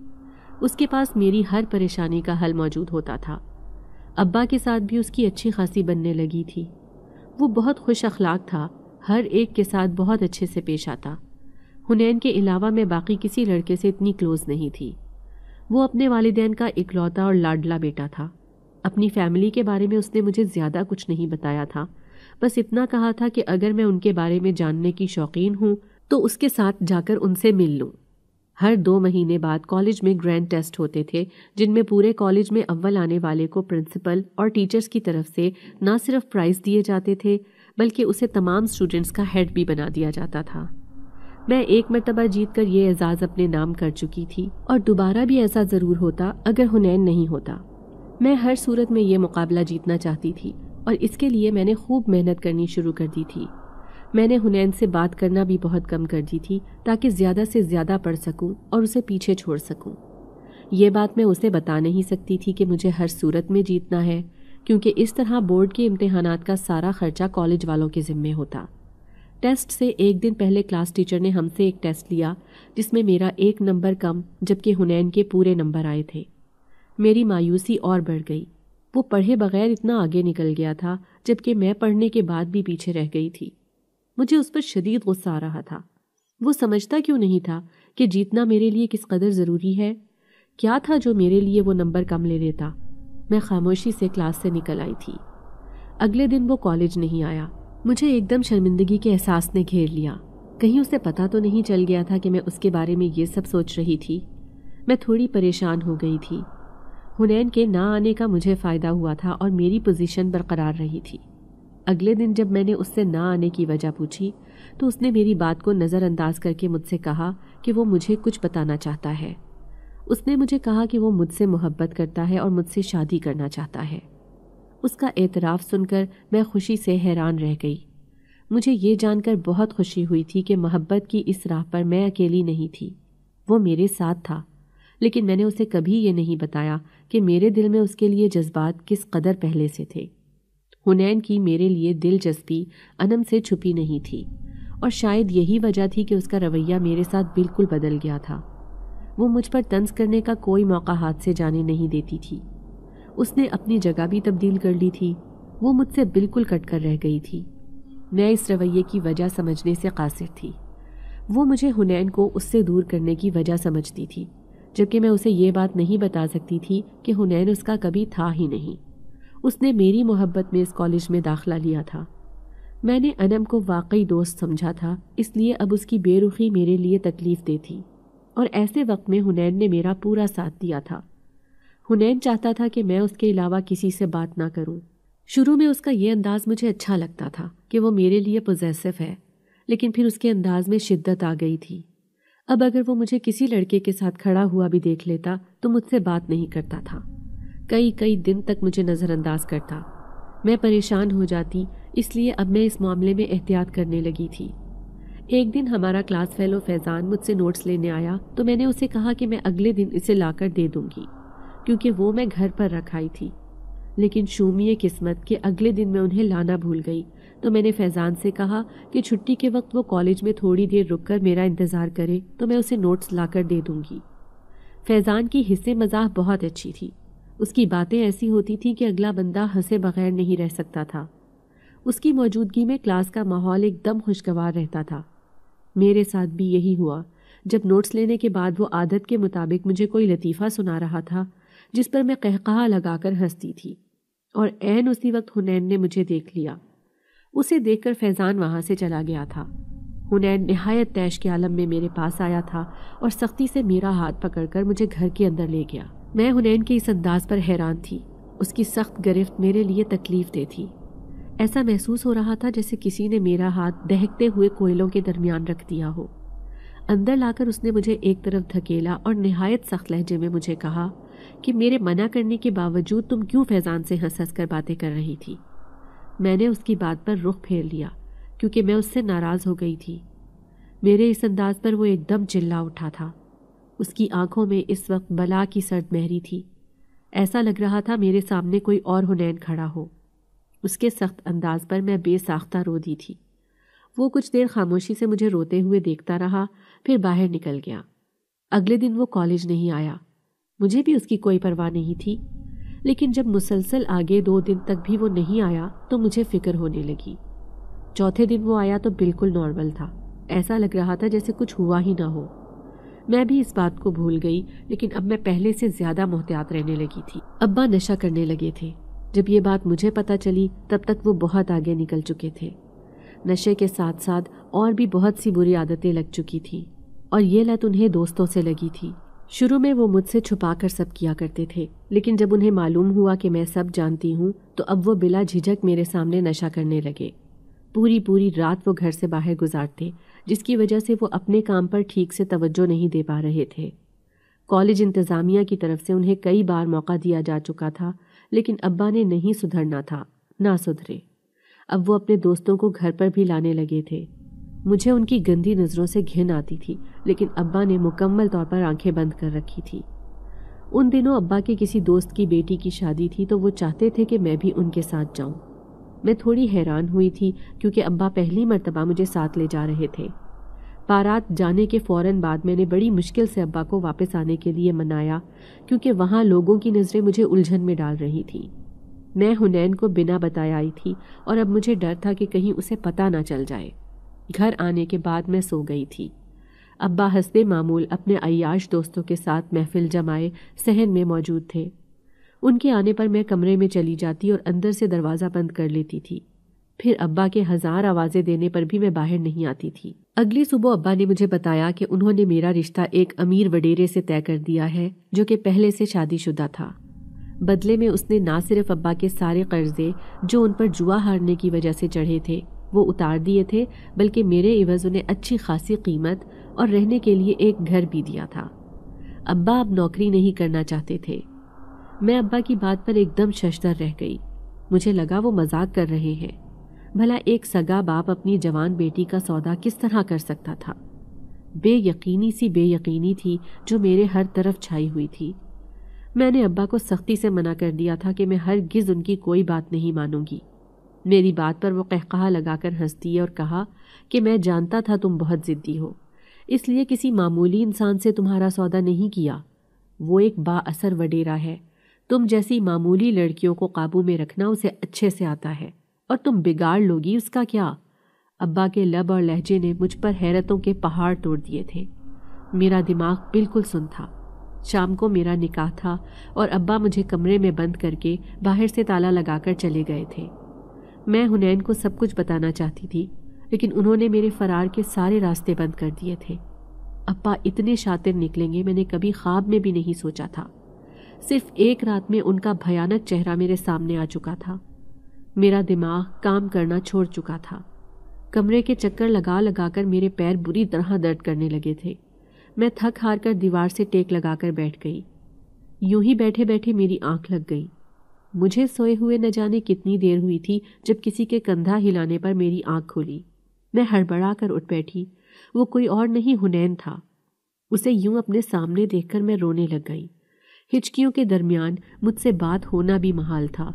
Speaker 2: اس کے پاس میری ہر پریشانی کا حل موجود ہوتا تھا۔ ابا کے ساتھ بھی اس کی اچھی خاصی بننے لگی تھی۔ وہ بہت خوش اخلاق تھا، ہر ایک کے ساتھ بہت اچھے سے پیش آتا۔ حنین کے علاوہ میں باقی کسی لڑکے سے اتنی کلوز نہیں تھی۔ وہ اپنے والدین کا اکلوتا اور لاڈلا بیٹا تھا۔ اپنی فیملی کے بارے میں اس نے مجھے زیادہ کچھ نہیں بتایا تھا، بس اتنا کہا تھا کہ اگر میں ان کے بارے میں جاننے کی شوقین ہوں تو اس کے ساتھ جا کر ان سے مل لوں۔ ہر 2 مہینے بعد کالج میں گرینڈ ٹیسٹ ہوتے تھے، جن میں پورے کالج میں اول آنے والے کو پرنسپل اور ٹیچرز کی طرف سے نہ صرف پرائز دیے جاتے تھے بلکہ اسے تمام اسٹوڈنٹس کا ہیڈ بھی بنا دیا جاتا تھا۔ میں 1 مرتبہ جیت کر یہ اعزاز اپنے نام کر چکی تھی، اور دوبارہ بھی ایسا ضرور ہوتا اگر حنین نہیں ہوتا۔ میں ہر صورت میں یہ مقابلہ جیتنا چاہتی تھی، اور اس کے لیے میں نے خوب محنت کرنی شروع کر دی تھی۔ میں نے حنین سے بات کرنا بھی بہت کم کر دی تھی تاکہ زیادہ سے زیادہ پڑھ سکوں اور اسے پیچھے چھوڑ سکوں۔ یہ بات میں اسے بتا نہیں سکتی تھی کہ مجھے ہر صورت میں جیتنا ہے، کیونکہ اس طرح بورڈ کے امتحانات کا سارا خرچہ کالج والوں کے ذمے ہوتا۔ ٹیسٹ سے 1 دن پہلے کلاس ٹیچر نے ہم سے ایک ٹیسٹ لیا جس میں میرا 1 نمبر کم جبکہ حنین کے پورے نمبر آئے تھے۔ میری مایوسی اور بڑھ گئی۔ وہ پڑھے بغیر اتنا آگے نکل گیا تھا جبکہ میں پڑھنے کے بعد بھی پیچھے رہ گئی تھی۔ مجھے اس پر شدید غصہ آ رہا تھا۔ وہ سمجھتا کیوں نہیں تھا کہ جیتنا میرے لیے کس قدر ضروری ہے؟ کیا تھا جو میرے لیے وہ نمبر کم لے لیتا؟ میں خاموشی سے کلاس سے نکل آئی تھی۔ اگلے دن وہ کالج نہیں آیا۔ مجھے ایک دم شرمندگی کے احساس نے گھیر لیا۔ کہیں اسے پتہ تو نہیں چل گیا تھا کہ میں اس کے بارے میں یہ سب سوچ رہی تھی؟ میں تھوڑی پریشان ہو گئی تھی۔ حنین کے نہ آنے کا مجھے فائدہ ہوا تھا اور میری پوزیشن برقرار رہی تھی۔ اگلے دن جب میں نے اس سے نہ آنے کی وجہ پوچھی تو اس نے میری بات کو نظر انداز کر کے مجھ سے کہا کہ وہ مجھے کچھ بتانا چاہتا ہے۔ اس نے مجھے کہا کہ وہ مجھ سے محبت کرتا ہے اور مجھ سے شادی کرنا چاہتا ہے۔ اس کا اعتراف سن کر میں خوشی سے حیران رہ گئی۔ مجھے یہ جان کر بہت خوشی ہوئی تھی کہ محبت کی اس راہ پر میں اکیلی نہیں تھی، وہ میرے ساتھ تھا، لیکن میں نے اسے کبھی یہ نہیں بتایا کہ میرے دل میں اس کے لیے جذبات کس قدر پہلے سے تھے۔ حنین کی میرے لیے دلچسپی انم سے چھپی نہیں تھی، اور شاید یہی وجہ تھی کہ اس کا رویہ میرے ساتھ بالکل بدل گیا تھا۔ وہ مجھ پر طنز کرنے کا کوئی موقع ہاتھ سے جانے نہیں دیتی تھی۔ اس نے اپنی جگہ بھی تبدیل کر لی تھی۔ وہ مجھ سے بالکل کٹ کر رہ گئی تھی۔ میں اس رویے کی وجہ سمجھنے سے قاصر تھی۔ وہ مجھے حنین کو اس سے دور کرنے کی وجہ سمجھتی تھی، جبکہ میں اسے یہ بات نہیں بتا سکتی تھی کہ حنین اس کا کبھی تھا ہی نہیں۔ اس نے میری محبت میں اس کالج میں داخلہ لیا تھا۔ میں نے انم کو واقعی دوست سمجھا تھا، اس لیے اب اس کی بے رخی میرے لیے تکلیف دہ تھی، اور ایسے وقت میں حنین نے میرا پورا ساتھ دیا تھا۔ حنین چاہتا تھا کہ میں اس کے علاوہ کسی سے بات نہ کروں۔ شروع میں اس کا یہ انداز مجھے اچھا لگتا تھا کہ وہ میرے لیے پوزیسو ہے، لیکن پھر اس کے انداز میں شدت آ گئی تھی۔ اب اگر وہ مجھے کسی لڑکے کے ساتھ کھڑا ہوا بھی دیکھ لیتا تو مجھ سے بات نہیں کرتا تھا، کئی دن تک مجھے نظر انداز کرتا۔ میں پریشان ہو جاتی، اس لیے اب میں اس معاملے میں احتیاط کرنے لگی تھی۔ ایک دن ہمارا کلاس فیلو فیضان مجھ سے نوٹس لینے آیا تو میں نے اسے کہا کہ میں اگلے دن اسے لا کر دے دوں گی، کیونکہ وہ میں گھر پر رکھائی تھی۔ لیکن شومی قسمت کہ اگلے دن میں انہیں لانا بھول گئی، تو میں نے فیضان سے کہا کہ چھٹی کے وقت وہ کالج میں تھوڑی دیر رک کر میرا انتظار کرے تو میں اسے نوٹس لا کر دے دوں گی۔ فیضان کی حصے مزاح بہت اچھی تھی، اس کی باتیں ایسی ہوتی تھیں کہ اگلا بندہ ہنسے بغیر نہیں رہ سکتا تھا۔ اس کی موجودگی میں کلاس کا ماحول ایک دم خوشگوار رہتا تھا۔ میرے ساتھ بھی یہی ہوا۔ جب نوٹس لینے کے بعد وہ عادت کے مطابق مجھے کوئی لطیفہ سنا رہا تھا جس پر میں قہقہہ لگا کر ہنستی تھی، اور عین اسی وقت حنین نے مجھے دیکھ لیا۔ اسے دیکھ کر فیضان وہاں سے چلا گیا تھا۔ حنین نہایت طیش کے عالم میں میرے پاس آیا تھا اور سختی سے میرا ہاتھ پکڑ کر مجھے گھر کے اندر لے گیا۔ میں حنین کے اس انداز پر حیران تھی۔ اس کی سخت گرفت میرے لیے تکلیف دہ تھی۔ ایسا محسوس ہو رہا تھا جیسے کسی نے میرا ہاتھ دہکتے ہوئے کوئلوں کے درمیان رکھ دیا ہو۔ اندر لا کر اس نے مجھے ایک طرف دھکیلا اور نہایت سخت لہجے میں مجھے کہا کہ میرے منع کرنے کے باوجود تم کیوں فیضان سے ہنس ہنس کر باتیں کر رہی تھی؟ میں نے اس کی بات پر رخ پھیر لیا کیونکہ میں اس سے ناراض ہو گئی تھی۔ میرے اس انداز پر وہ ایک دم چلا اٹھا تھا۔ اس کی آنکھوں میں اس وقت بلا کی سرد مہری تھی۔ ایسا لگ رہا تھا میرے سامنے کوئی اور حنین کھڑا ہو۔ اس کے سخت انداز پر میں بے ساختہ رو دی تھی۔ وہ کچھ دیر خاموشی سے مجھے روتے ہوئے دیکھتا رہا، پھر باہر نکل گیا۔ اگلے دن وہ کالج نہیں آیا۔ مجھے بھی اس کی کوئی پرواہ نہیں تھی، لیکن جب مسلسل آگے 2 دن تک بھی وہ نہیں آیا تو مجھے فکر ہونے لگی۔ چوتھے دن وہ آیا تو بالکل نارمل تھا، ایسا لگ رہا تھا جیسے کچھ ہوا ہی نہ ہو۔ میں بھی اس بات کو بھول گئی، لیکن اب میں پہلے سے زیادہ محتاط رہنے لگی تھی۔ ابا نشہ کرنے لگے تھے۔ جب یہ بات مجھے پتہ چلی تب تک وہ بہت آگے نکل چکے تھے۔ نشے کے ساتھ ساتھ اور بھی بہت سی بری عادتیں لگ چکی تھیں، اور یہ لت انہیں دوستوں سے لگی تھی۔ شروع میں وہ مجھ سے چھپا کر سب کیا کرتے تھے، لیکن جب انہیں معلوم ہوا کہ میں سب جانتی ہوں تو اب وہ بلا جھجک میرے سامنے نشہ کرنے لگے۔ پوری رات وہ گھر سے باہر گزارتے، جس کی وجہ سے وہ اپنے کام پر ٹھیک سے توجہ نہیں دے پا رہے تھے۔ کالج انتظامیہ کی طرف سے انہیں کئی بار موقع دیا جا چکا تھا، لیکن ابا نے نہیں سدھرنا تھا، نہ سدھرے۔ اب وہ اپنے دوستوں کو گھر پر بھی لانے لگے تھے۔ مجھے ان کی گندی نظروں سے گھن آتی تھی، لیکن ابا نے مکمل طور پر آنکھیں بند کر رکھی تھی۔ ان دنوں ابا کے کسی دوست کی بیٹی کی شادی تھی تو وہ چاہتے تھے کہ میں بھی ان کے ساتھ جاؤں۔ میں تھوڑی حیران ہوئی تھی کیونکہ ابا پہلی مرتبہ مجھے ساتھ لے جا رہے تھے۔ بارات جانے کے فوراً بعد میں نے بڑی مشکل سے ابا کو واپس آنے کے لیے منایا، کیونکہ وہاں لوگوں کی نظریں مجھے الجھن میں ڈال رہی تھیں۔ میں حنین کو بنا بتائے آئی تھی اور اب مجھے ڈر تھا کہ کہیں اسے پتہ نہ چل جائے۔ گھر آنے کے بعد میں سو گئی تھی۔ ابا حسب معمول اپنے عیاش دوستوں کے ساتھ محفل جمائے صحن میں موجود تھے۔ ان کے آنے پر میں کمرے میں چلی جاتی اور اندر سے دروازہ بند کر لیتی تھی۔ پھر ابا کے 1000 آوازیں دینے پر بھی میں باہر نہیں آتی تھی۔ اگلی صبح ابا نے مجھے بتایا کہ انہوں نے میرا رشتہ ایک امیر وڈیرے سے طے کر دیا ہے جو کہ پہلے سے شادی شدہ تھا۔ بدلے میں اس نے نہ صرف ابا کے سارے قرضے جو ان پر جوا ہارنے کی وجہ سے چڑھے تھے وہ اتار دیے تھے، بلکہ میرے عوض انہیں اچھی خاصی قیمت اور رہنے کے لیے ایک گھر بھی دیا تھا۔ ابا اب نوکری نہیں کرنا چاہتے تھے۔ میں ابا کی بات پر ایک دم ششدر رہ گئی۔ مجھے لگا وہ مذاق کر رہے ہیں۔ بھلا ایک سگا باپ اپنی جوان بیٹی کا سودا کس طرح کر سکتا تھا؟ بے یقینی تھی جو میرے ہر طرف چھائی ہوئی تھی۔ میں نے ابا کو سختی سے منع کر دیا تھا کہ میں ہرگز ان کی کوئی بات نہیں مانوں گی۔ میری بات پر وہ قہقہہ لگا کر ہنس دیے اور کہا کہ میں جانتا تھا تم بہت ضدی ہو، اس لیے کسی معمولی انسان سے تمہارا سودا نہیں کیا۔ وہ ایک با اثر وڈیرا ہے۔ تم جیسی معمولی لڑکیوں کو قابو میں رکھنا اسے اچھے سے آتا ہے، اور تم بگاڑ لوگی اس کا کیا؟ ابا کے لب اور لہجے نے مجھ پر حیرتوں کے پہاڑ توڑ دیے تھے۔ میرا دماغ بالکل سن تھا۔ شام کو میرا نکاح تھا اور ابا مجھے کمرے میں بند کر کے باہر سے تالا لگا کر چلے گئے تھے۔ میں حنین کو سب کچھ بتانا چاہتی تھی، لیکن انہوں نے میرے فرار کے سارے راستے بند کر دیے تھے۔ ابا اتنے شاطر نکلیں گے میں نے کبھی خواب میں بھی نہیں سوچا تھا۔ صرف ایک رات میں ان کا بھیانک چہرہ میرے سامنے آ چکا تھا۔ میرا دماغ کام کرنا چھوڑ چکا تھا۔ کمرے کے چکر لگا لگا کر میرے پیر بری طرح درد کرنے لگے تھے۔ میں تھک ہار کر دیوار سے ٹیک لگا کر بیٹھ گئی۔ یوں ہی بیٹھے بیٹھے میری آنکھ لگ گئی۔ مجھے سوئے ہوئے نہ جانے کتنی دیر ہوئی تھی جب کسی کے کندھا ہلانے پر میری آنکھ کھلی۔ میں ہڑبڑا کر اٹھ بیٹھی۔ وہ کوئی اور نہیں حنین تھا۔ اسے یوں اپنے سامنے دیکھ کر میں رونے لگ گئی۔ ہچکیوں کے درمیان مجھ سے بات ہونا بھی محال تھا۔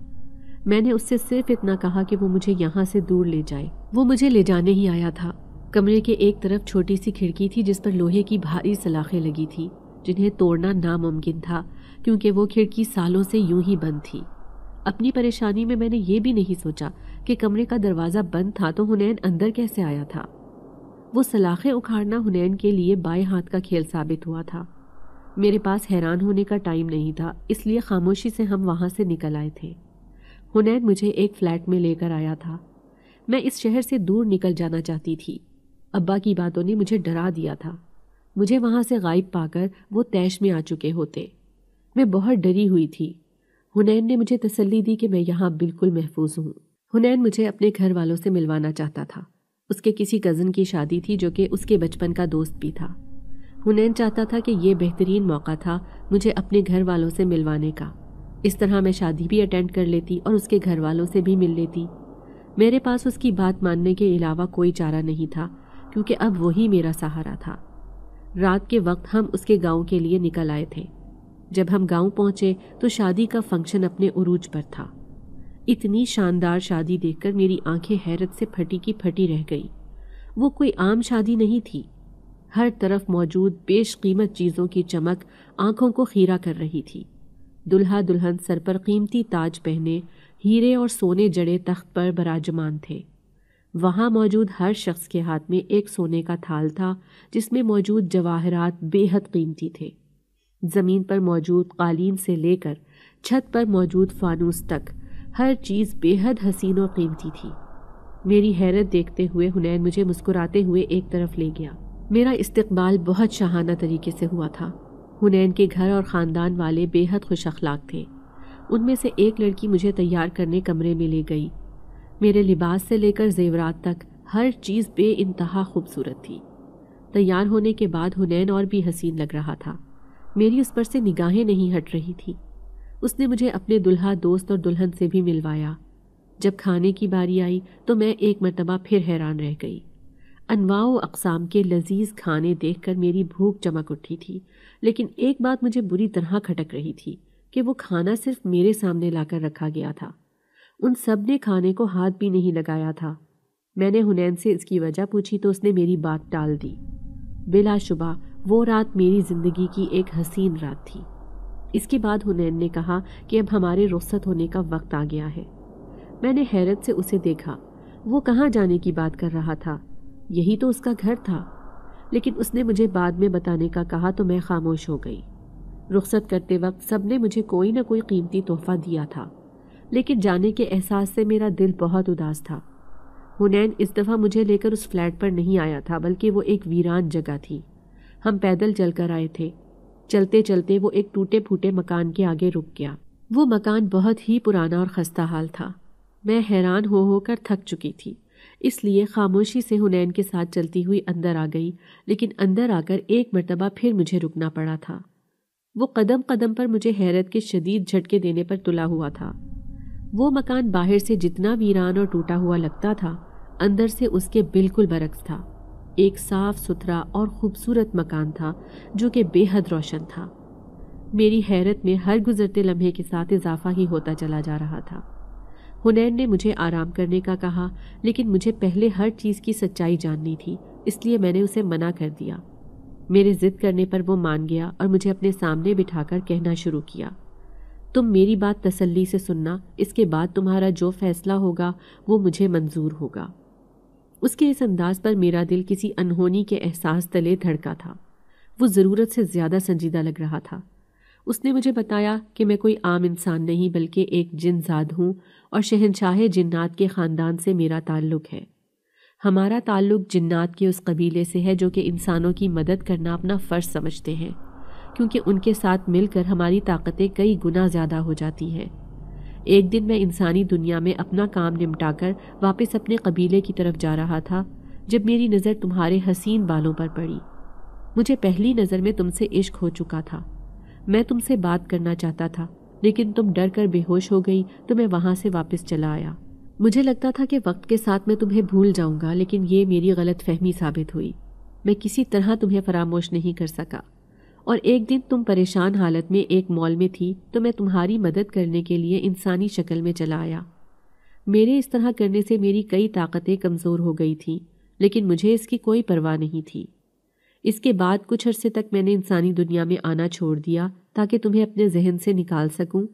Speaker 2: میں نے اس سے صرف اتنا کہا کہ وہ مجھے یہاں سے دور لے جائے۔ وہ مجھے لے جانے ہی آیا تھا۔ کمرے کے ایک طرف چھوٹی سی کھڑکی تھی جس پر لوہے کی بھاری سلاخیں لگی تھی، جنہیں توڑنا ناممکن تھا کیونکہ وہ کھڑکی سالوں سے یوں ہی بند تھی۔ اپنی پریشانی میں نے یہ بھی نہیں سوچا کہ کمرے کا دروازہ بند تھا تو حنین اندر کیسے آیا تھا۔ وہ سلاخیں اکھاڑنا حنین کے لیے بائیں ہاتھ کا کھیل ثابت ہوا تھا۔ میرے پاس حیران ہونے کا ٹائم نہیں تھا، اس لیے خاموشی سے ہم وہاں سے نکل آئے تھے۔ حنین مجھے ایک فلیٹ میں لے کر آیا تھا۔ میں اس شہر سے دور نکل جانا چاہتی تھی۔ ابا کی باتوں نے مجھے ڈرا دیا تھا۔ مجھے وہاں سے غائب پا کر وہ طیش میں آ چکے ہوتے۔ میں بہت ڈری ہوئی تھی۔ حنین نے مجھے تسلی دی کہ میں یہاں بالکل محفوظ ہوں۔ حنین مجھے اپنے گھر والوں سے ملوانا چاہتا تھا۔ اس کے کسی کزن کی شادی تھی جو کہ اس کے بچپن کا دوست بھی تھا۔ حنین چاہتا تھا کہ یہ بہترین موقع تھا مجھے اپنے گھر والوں سے ملوانے کا۔ اس طرح میں شادی بھی اٹینڈ کر لیتی اور اس کے گھر والوں سے بھی مل لیتی۔ میرے پاس اس کی بات ماننے کے علاوہ کوئی چارہ نہیں تھا کیونکہ اب وہی میرا سہارا تھا۔ رات کے وقت ہم اس کے گاؤں کے لیے نکل آئے تھے۔ جب ہم گاؤں پہنچے تو شادی کا فنکشن اپنے عروج پر تھا۔ اتنی شاندار شادی دیکھ کر میری آنکھیں حیرت سے پھٹی کی پھٹی رہ گئی۔ وہ کوئی عام شادی نہیں تھی۔ ہر طرف موجود بیش قیمت چیزوں کی چمک آنکھوں کو خیرہ کر رہی تھی۔ دلہا دلہن سر پر قیمتی تاج پہنے ہیرے اور سونے جڑے تخت پر براجمان تھے۔ وہاں موجود ہر شخص کے ہاتھ میں ایک سونے کا تھال تھا جس میں موجود جواہرات بے حد قیمتی تھے۔ زمین پر موجود قالین سے لے کر چھت پر موجود فانوس تک ہر چیز بے حد حسین اور قیمتی تھی۔ میری حیرت دیکھتے ہوئے حنین مجھے مسکراتے ہوئے ایک طرف لے گیا۔ میرا استقبال بہت شاہانہ طریقے سے ہوا تھا۔ حنین کے گھر اور خاندان والے بے حد خوش اخلاق تھے۔ ان میں سے ایک لڑکی مجھے تیار کرنے کمرے میں لے گئی۔ میرے لباس سے لے کر زیورات تک ہر چیز بے انتہا خوبصورت تھی۔ تیار ہونے کے بعد حنین اور بھی حسین لگ رہا تھا۔ میری اس پر سے نگاہیں نہیں ہٹ رہی تھی۔ اس نے مجھے اپنے دلہا دوست اور دلہن سے بھی ملوایا۔ جب کھانے کی باری آئی تو میں ایک مرتبہ پھر حیران رہ گئی۔ انواع و اقسام کے لذیذ کھانے دیکھ کر میری بھوک چمک اٹھی تھی، لیکن ایک بات مجھے بری طرح کھٹک رہی تھی کہ وہ کھانا صرف میرے سامنے لا کر رکھا گیا تھا۔ ان سب نے کھانے کو ہاتھ بھی نہیں لگایا تھا۔ میں نے حنین سے اس کی وجہ پوچھی تو اس نے میری بات ٹال دی۔ بلا شبہ وہ رات میری زندگی کی ایک حسین رات تھی۔ اس کے بعد حنین نے کہا کہ اب ہمارے رخصت ہونے کا وقت آ گیا ہے۔ میں نے حیرت سے اسے دیکھا۔ وہ کہاں جانے کی بات کر رہا تھا؟ یہی تو اس کا گھر تھا۔ لیکن اس نے مجھے بعد میں بتانے کا کہا تو میں خاموش ہو گئی۔ رخصت کرتے وقت سب نے مجھے کوئی نہ کوئی قیمتی تحفہ دیا تھا، لیکن جانے کے احساس سے میرا دل بہت اداس تھا۔ حنین اس دفعہ مجھے لے کر اس فلیٹ پر نہیں آیا تھا، بلکہ وہ ایک ویران جگہ تھی۔ ہم پیدل چل کر آئے تھے۔ چلتے چلتے وہ ایک ٹوٹے پھوٹے مکان کے آگے رک گیا۔ وہ مکان بہت ہی پرانا اور خستہ حال تھا۔ میں حیران ہو کر تھک چکی تھی، اس لیے خاموشی سے حنین کے ساتھ چلتی ہوئی اندر آ گئی، لیکن اندر آ کر ایک مرتبہ پھر مجھے رکنا پڑا تھا۔ وہ قدم قدم پر مجھے حیرت کے شدید جھٹکے دینے پر تلا ہوا تھا۔ وہ مکان باہر سے جتنا ویران اور ٹوٹا ہوا لگتا تھا، اندر سے اس کے بالکل برعکس تھا۔ ایک صاف ستھرا اور خوبصورت مکان تھا جو کہ بے حد روشن تھا۔ میری حیرت میں ہر گزرتے لمحے کے ساتھ اضافہ ہی ہوتا چلا جا رہا تھا۔ حنین نے مجھے آرام کرنے کا کہا، لیکن مجھے پہلے ہر چیز کی سچائی جاننی تھی، اس لیے میں نے اسے منع کر دیا۔ میرے ضد کرنے پر وہ مان گیا اور مجھے اپنے سامنے بٹھا کر کہنا شروع کیا، تم میری بات تسلی سے سننا، اس کے بعد تمہارا جو فیصلہ ہوگا وہ مجھے منظور ہوگا۔ اس کے اس انداز پر میرا دل کسی انہونی کے احساس تلے دھڑکا تھا۔ وہ ضرورت سے زیادہ سنجیدہ لگ رہا تھا۔ اس نے مجھے بتایا کہ میں کوئی عام انسان نہیں بلکہ ایک جن زاد ہوں اور شہنشاہ جنات کے خاندان سے میرا تعلق ہے۔ ہمارا تعلق جنات کے اس قبیلے سے ہے جو کہ انسانوں کی مدد کرنا اپنا فرض سمجھتے ہیں، کیونکہ ان کے ساتھ مل کر ہماری طاقتیں کئی گنا زیادہ ہو جاتی ہیں۔ ایک دن میں انسانی دنیا میں اپنا کام نمٹا کر واپس اپنے قبیلے کی طرف جا رہا تھا جب میری نظر تمہارے حسین بالوں پر پڑی۔ مجھے پہلی نظر میں تم سے عشق ہو چکا تھا۔ میں تم سے بات کرنا چاہتا تھا لیکن تم ڈر کر بے ہوش ہو گئی تو میں وہاں سے واپس چلا آیا۔ مجھے لگتا تھا کہ وقت کے ساتھ میں تمہیں بھول جاؤں گا، لیکن یہ میری غلط فہمی ثابت ہوئی۔ میں کسی طرح تمہیں فراموش نہیں کر سکا، اور ایک دن تم پریشان حالت میں ایک مال میں تھی تو میں تمہاری مدد کرنے کے لیے انسانی شکل میں چلا آیا۔ میرے اس طرح کرنے سے میری کئی طاقتیں کمزور ہو گئی تھیں، لیکن مجھے اس کی کوئی پرواہ نہیں تھی۔ اس کے بعد کچھ عرصے تک میں نے انسانی دنیا میں آنا چھوڑ دیا تاکہ تمہیں اپنے ذہن سے نکال سکوں،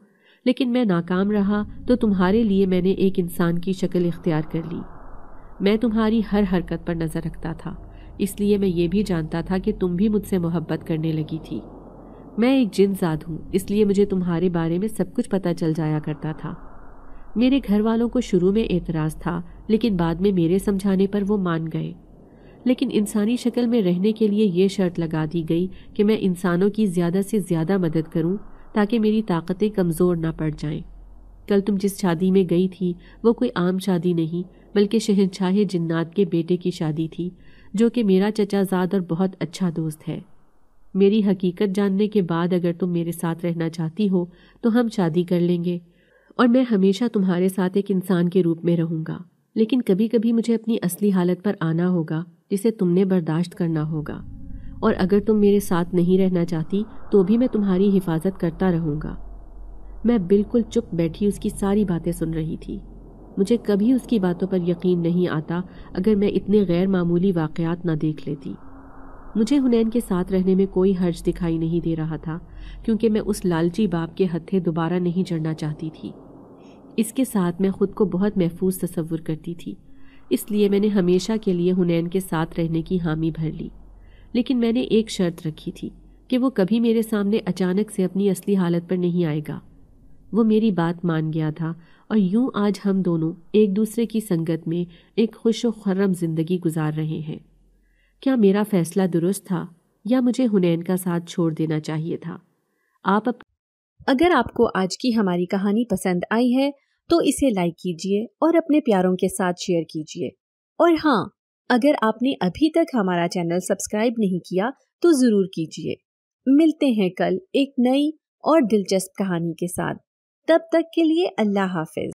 Speaker 2: لیکن میں ناکام رہا تو تمہارے لیے میں نے ایک انسان کی شکل اختیار کر لی۔ میں تمہاری ہر حرکت پر نظر رکھتا تھا، اس لیے میں یہ بھی جانتا تھا کہ تم بھی مجھ سے محبت کرنے لگی تھی۔ میں ایک جن زاد ہوں، اس لیے مجھے تمہارے بارے میں سب کچھ پتہ چل جایا کرتا تھا۔ میرے گھر والوں کو شروع میں اعتراض تھا، لیکن بعد میں میرے سمجھانے پر وہ مان گئے۔ لیکن انسانی شکل میں رہنے کے لیے یہ شرط لگا دی گئی کہ میں انسانوں کی زیادہ سے زیادہ مدد کروں تاکہ میری طاقتیں کمزور نہ پڑ جائیں۔ کل تم جس شادی میں گئی تھی وہ کوئی عام شادی نہیں بلکہ شہنشاہ جنات کے بیٹے کی شادی تھی، جو کہ میرا چچا زاد اور بہت اچھا دوست ہے۔ میری حقیقت جاننے کے بعد اگر تم میرے ساتھ رہنا چاہتی ہو تو ہم شادی کر لیں گے، اور میں ہمیشہ تمہارے ساتھ ایک انسان کے روپ میں رہوں گا۔ لیکن کبھی کبھی مجھے اپنی اصلی حالت پر آنا ہوگا جسے تم نے برداشت کرنا ہوگا، اور اگر تم میرے ساتھ نہیں رہنا چاہتی تو بھی میں تمہاری حفاظت کرتا رہوں گا۔ میں بالکل چپ بیٹھی اس کی ساری باتیں سن رہی تھی۔ مجھے کبھی اس کی باتوں پر یقین نہیں آتا اگر میں اتنے غیر معمولی واقعات نہ دیکھ لیتی۔ مجھے حنین کے ساتھ رہنے میں کوئی حرج دکھائی نہیں دے رہا تھا، کیونکہ میں اس لالچی باپ کے ہتھے دوبارہ نہیں چڑھنا چاہتی تھی۔ اس کے ساتھ میں خود کو بہت محفوظ تصور کرتی تھی، اس لیے میں نے ہمیشہ کے لیے حنین کے ساتھ رہنے کی حامی بھر لی۔ لیکن میں نے ایک شرط رکھی تھی کہ وہ کبھی میرے سامنے اچانک سے اپنی اصلی حالت پر نہیں آئے گا۔ وہ میری بات مان گیا تھا، اور یوں آج ہم دونوں ایک دوسرے کی سنگت میں ایک خوش و خرم زندگی گزار رہے ہیں۔ کیا میرا فیصلہ درست تھا یا مجھے حنین کا ساتھ چھوڑ دینا چاہیے تھا؟
Speaker 1: اگر آپ کو آج کی ہماری کہانی پسند آئی ہے تو اسے لائک کیجیے اور اپنے پیاروں کے ساتھ شیئر کیجیے، اور ہاں، اگر آپ نے ابھی تک ہمارا چینل سبسکرائب نہیں کیا تو ضرور کیجیے۔ ملتے ہیں کل ایک نئی اور دلچسپ کہانی کے ساتھ، تب تک کے لیے اللہ حافظ۔